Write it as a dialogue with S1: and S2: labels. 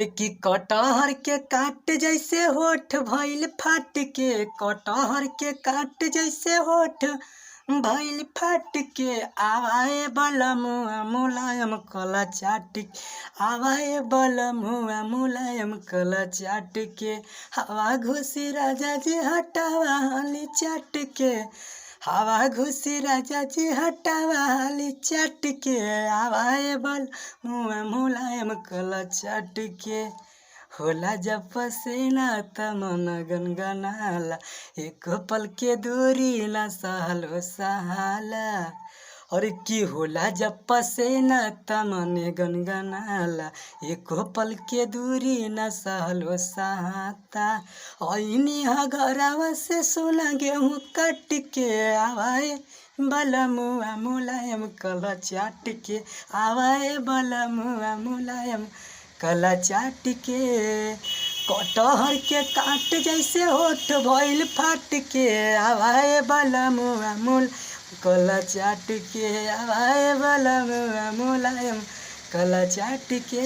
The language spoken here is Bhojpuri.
S1: कि कटहर के काट जैसे होठ भइल फाट के, कटहर के काट जैसे होठ भइल फाट के। आवाए बलमुआ मुलायम कला चाट के, आवाए बलमुआ मुलायम कला चाट के। हवा घुसी राजा जी हटावा हाली चाट के, हवा घुसी राजा जी हटावा हाली चाट के। आवाए बलमुआ मुलायम कला चाट के। होला जब पसीना त मन गनगनाला, एक पल के दूरी ना सहलो सहाला। और की होला जब पसीना त मन गनगनाला, एक पल के दूरी ना सहलो सहाता। ऐनी ह घरवा से सोना गेहूँ काट के, आवाए बलमुआ मुलायम कला चाट के, आवाए बलमुआ मुलायम कला चाट के। कटहर के काट जैसे होठ भइल फाट के, आवाए बलमुआ मुल कला चाट के, आवाए बलमुआ मुलायम कला चाट के।